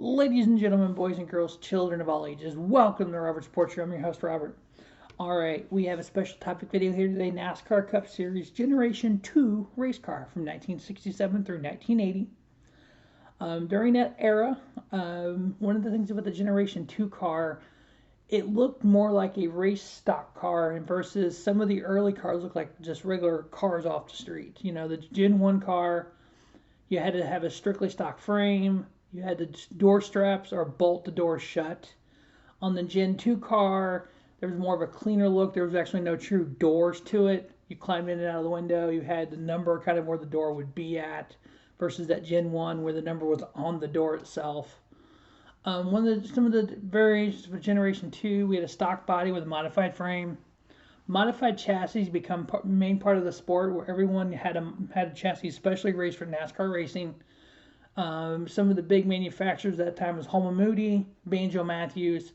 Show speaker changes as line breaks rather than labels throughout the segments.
Ladies and gentlemen, boys and girls, children of all ages, welcome to Robert's Sports Show. I'm your host, Robert. All right, we have a special topic video here today, NASCAR Cup Series Generation 2 race car from 1967 through 1980. During that era, one of the things about the Generation 2 car, it looked more like a race stock car versus some of the early cars looked like just regular cars off the street. You know, the Gen 1 car, you had to have a strictly stock frame. You had the door straps or bolt the door shut. On the Gen 2 car, there was more of a cleaner look. There was actually no true doors to it. You climbed in and out of the window. You had the number kind of where the door would be at versus that Gen 1 where the number was on the door itself. Some of the variations for Generation 2, we had a stock body with a modified frame. Modified chassis become main part of the sport where everyone had a chassis specially raised for NASCAR racing. Some of the big manufacturers at that time was Holman Moody, Banjo Matthews,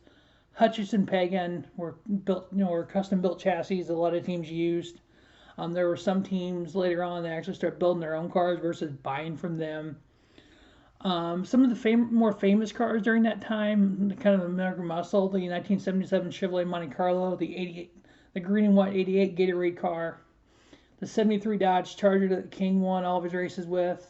Hutchinson Pagan were built, were custom built chassis. A lot of teams used. There were some teams later on that actually started building their own cars versus buying from them. Some of the more famous cars during that time, kind of American Muscle, the 1977 Chevrolet Monte Carlo, the green and white '88 Gatorade car, the '73 Dodge Charger that King won all of his races with.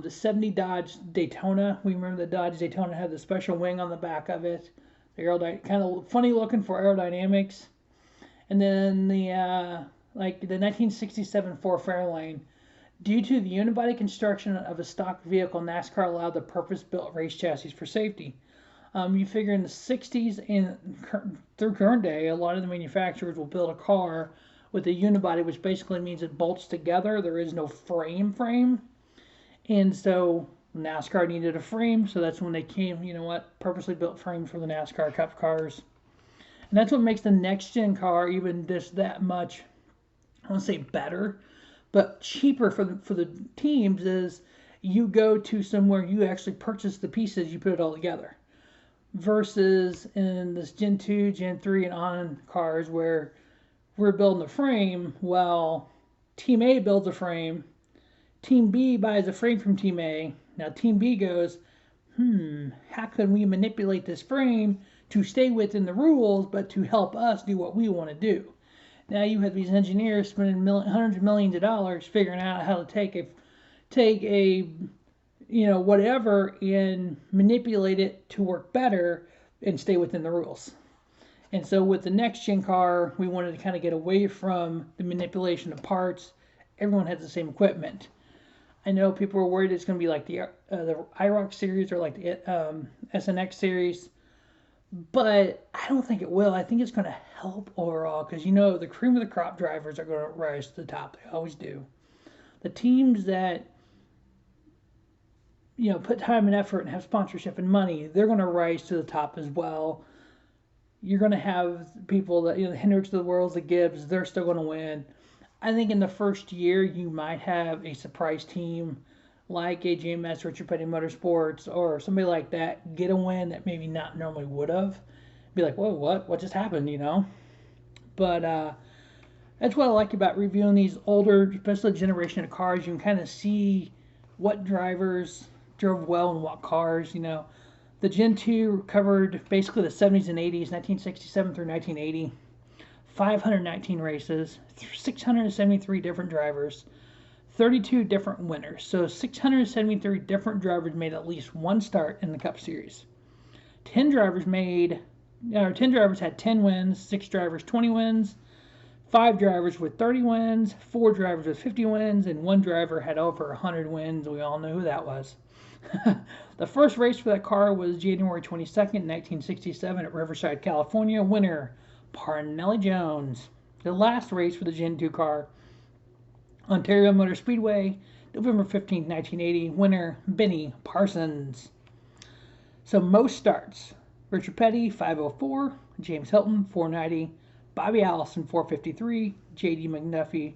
The '70 Dodge Daytona. We remember the Dodge Daytona had the special wing on the back of it. The kind of funny looking for aerodynamics. And then the 1967 Ford Fairlane. Due to the unibody construction of a stock vehicle, NASCAR allowed the purpose-built race chassis for safety. You figure in the '60s and through current day, a lot of the manufacturers will build a car with a unibody, which basically means it bolts together. There is no frame. And so NASCAR needed a frame, so that's when they came, purposely built frames for the NASCAR Cup cars. And that's what makes the next gen car even just that much, I won't say better, but cheaper for the teams is you go to somewhere, you actually purchase the pieces, you put it all together. Versus in this Gen 2, Gen 3, and on cars where we're building a frame, well, Team A builds a frame, Team B buys a frame from Team A. Now Team B goes, how can we manipulate this frame to stay within the rules, but to help us do what we want to do? Now you have these engineers spending hundreds of millions of dollars figuring out how to take a whatever and manipulate it to work better and stay within the rules. And so with the next gen car, we wanted to kind of get away from the manipulation of parts. Everyone has the same equipment. I know people were worried it's going to be like the IROC series or like the SNX series, but I don't think it will. I think it's going to help overall because, the cream of the crop drivers are going to rise to the top. They always do. The teams that, put time and effort and have sponsorship and money, they're going to rise to the top as well. You're going to have people that, the Hendricks of the world, the Gibbs, they're still going to win. I think in the first year, you might have a surprise team like a JMS, Richard Petty Motorsports, or somebody like that get a win that maybe not normally would have. Be like, whoa, what just happened, But that's what I like about reviewing these older, especially generation of cars. You can kind of see what drivers drove well in what cars, The Gen 2 covered basically the 70s and 80s, 1967 through 1980. 519 races, 673 different drivers, 32 different winners. So 673 different drivers made at least one start in the Cup Series. 10 drivers had 10 wins, 6 drivers 20 wins, 5 drivers with 30 wins, 4 drivers with 50 wins, and 1 driver had over 100 wins. We all know who that was. The first race for that car was January 22nd, 1967 at Riverside, California. Winner Parnelli Jones. The last race for the Gen 2 car, Ontario Motor Speedway, November 15, 1980. Winner Benny Parsons. So most starts: Richard Petty 504, James Hilton 490, Bobby Allison 453, J.D. McDuffie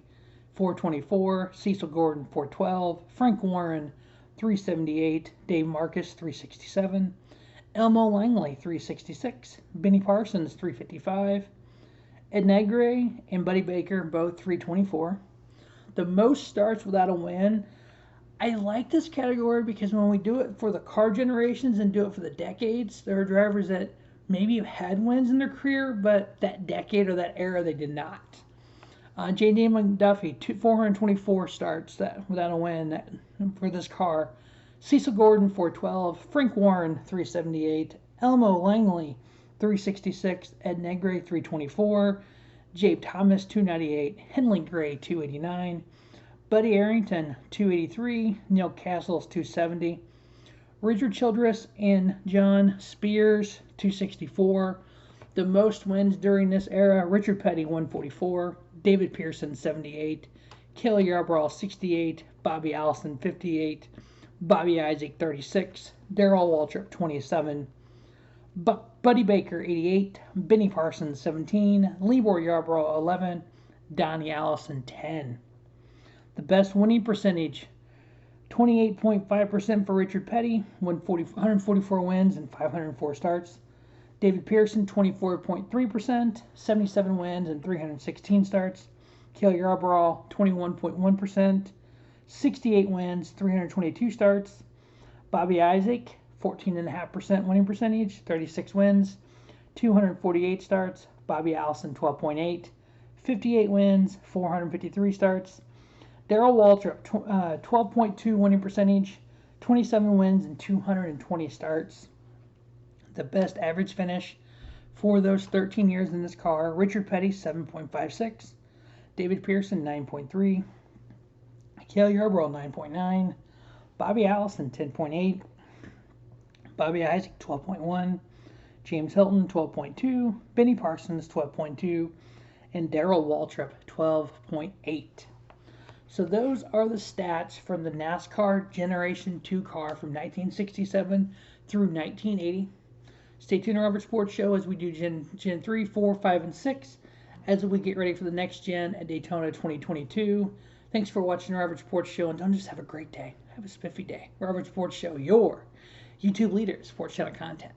424, Cecil Gordon 412, Frank Warren 378, Dave Marcus 367, Elmo Langley 366, Benny Parsons 355, Ed Negre and Buddy Baker both 324. The most starts without a win, I like this category because when we do it for the car generations and do it for the decades, there are drivers that maybe have had wins in their career, but that decade or that era they did not. J.D. McDuffie, 424 starts without a win for this car. Cecil Gordon, 412. Frank Warren, 378. Elmo Langley, 366. Ed Negre, 324. Jabe Thomas, 298. Henley Gray, 289. Buddy Arrington, 283. Neil Castles, 270. Richard Childress and John Spears, 264. The most wins during this era, Richard Petty, 144. David Pearson, 78. Kelly Yarborough, 68. Bobby Allison, 58. Bobby Isaac, 36. Darrell Waltrip, 27. Buddy Baker, 88. Benny Parsons, 17. Libor Yarborough, 11. Donnie Allison, 10. The best winning percentage, 28.5% for Richard Petty, 144 wins and 504 starts. David Pearson, 24.3%, 77 wins and 316 starts. Cale Yarborough, 21.1%, 68 wins, 322 starts. Bobby Isaac, 14.5% winning percentage, 36 wins, 248 starts. Bobby Allison, 12.8, 58 wins, 453 starts. Darrell Waltrip, 12.2 winning percentage, 27 wins and 220 starts. The best average finish for those 13 years in this car, Richard Petty, 7.56. David Pearson, 9.3. Cale Yarborough, 9.9. Bobby Allison, 10.8. Bobby Isaac, 12.1. James Hilton, 12.2. Benny Parsons, 12.2. And Darrell Waltrip, 12.8. So those are the stats from the NASCAR Generation 2 car from 1967 through 1980. Stay tuned to Robert Sports Show as we do Gen 3, 4, 5, and 6 as we get ready for the next gen at Daytona 2022. Thanks for watching Robert Sports Show, and don't just have a great day. Have a spiffy day. Robert Sports Show, your YouTube leader, sports channel content.